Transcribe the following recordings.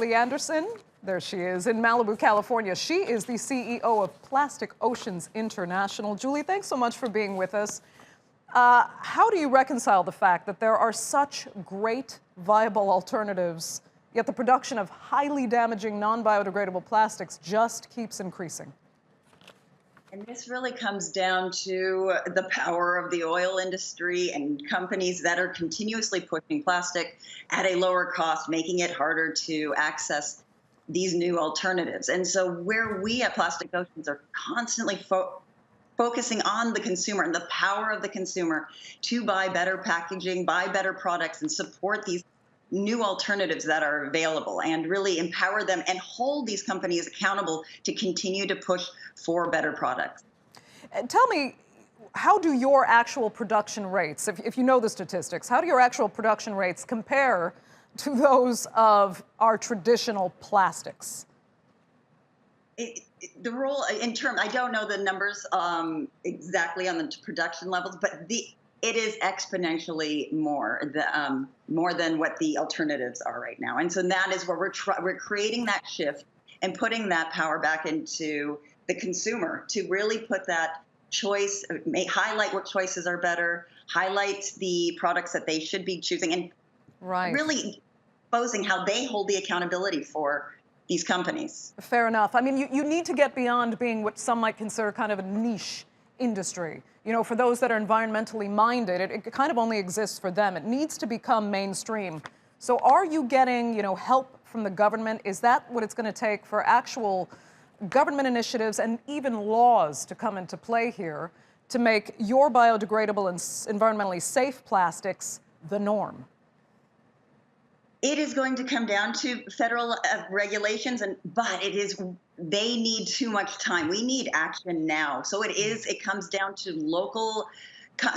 Julie Andersen. There she is in Malibu, California. She is the CEO of Plastic Oceans International. Julie, thanks so much for being with us. How do you reconcile the fact that there are such great, viable alternatives, yet the production of highly damaging, non-biodegradable plastics just keeps increasing? And this really comes down to the power of the oil industry and companies that are continuously pushing plastic at a lower cost, making it harder to access these new alternatives. And so where we at Plastic Oceans are constantly focusing on the consumer and the power of the consumer to buy better packaging, buy better products, and support these new alternatives that are available and really empower them and hold these companies accountable to continue to push for better products. And tell me, how do your actual production rates, if you know the statistics, how do your actual production rates compare to those of our traditional plastics? The role in terms, I don't know the numbers exactly on the production levels, but it is exponentially more than what the alternatives are right now. And so that is where we're creating that shift and putting that power back into the consumer to really put that choice, highlight what choices are better, highlight the products that they should be choosing, and really exposing how they hold the accountability for these companies. Fair enough. I mean, you need to get beyond being what some might consider kind of a niche industry. You know, for those that are environmentally minded, it kind of only exists for them. It needs to become mainstream. So are you getting, help from the government? Is that what it's going to take for actual government initiatives and even laws to come into play here to make your biodegradable and environmentally safe plastics the norm? It is going to come down to federal regulations, but they need too much time. We need action now. So it comes down to local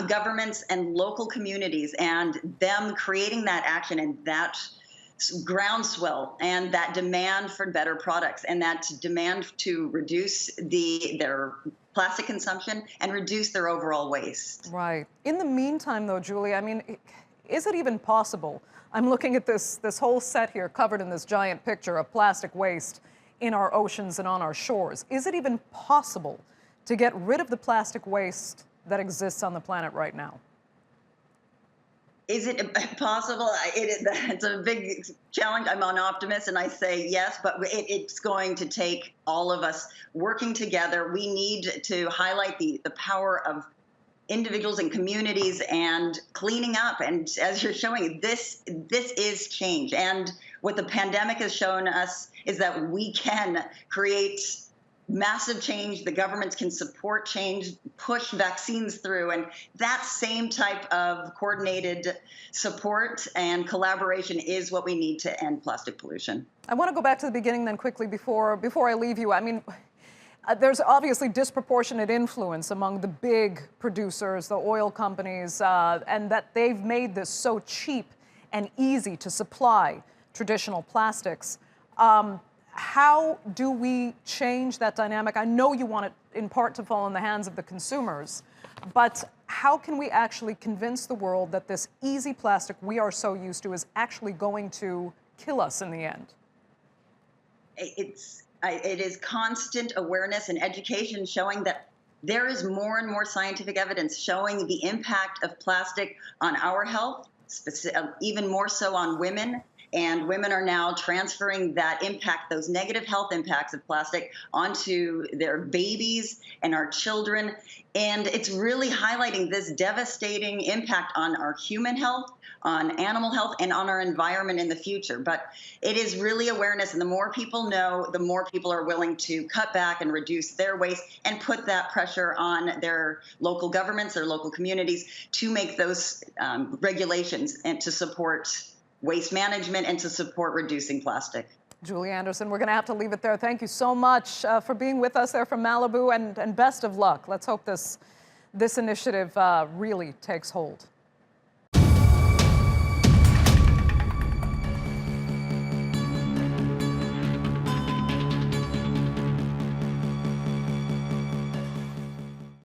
governments and local communities and them creating that action and that groundswell and that demand for better products and that demand to reduce their plastic consumption and reduce their overall waste. Right. In the meantime, though, Julie, I mean, is it even possible? I'm looking at this whole set here covered in this giant picture of plastic waste in our oceans and on our shores. Is it even possible to get rid of the plastic waste that exists on the planet right now? Is it possible? It's a big challenge. I'm an optimist and I say yes, but it's going to take all of us working together. We need to highlight the power of individuals and communities and cleaning up. And as you're showing, this is change. And what the pandemic has shown us is that we can create massive change. The governments can support change, push vaccines through, and that same type of coordinated support and collaboration is what we need to end plastic pollution. I want to go back to the beginning then quickly before I leave you. I mean, there's obviously disproportionate influence among the big producers, the oil companies, and that they've made this so cheap and easy to supply traditional plastics. How do we change that dynamic? I know you want it in part to fall in the hands of the consumers, but how can we actually convince the world that this easy plastic we are so used to is actually going to kill us in the end? It is constant awareness and education showing that there is more and more scientific evidence showing the impact of plastic on our health, even more so on women. And women are now transferring that impact, those negative health impacts of plastic, onto their babies and our children. And it's really highlighting this devastating impact on our human health, on animal health, and on our environment in the future. But it is really awareness, and the more people know, the more people are willing to cut back and reduce their waste and put that pressure on their local governments, their local communities to make those regulations and to support waste management and to support reducing plastic. Julie Andersen, we're going to have to leave it there. Thank you so much for being with us there from Malibu, and best of luck. Let's hope this initiative really takes hold.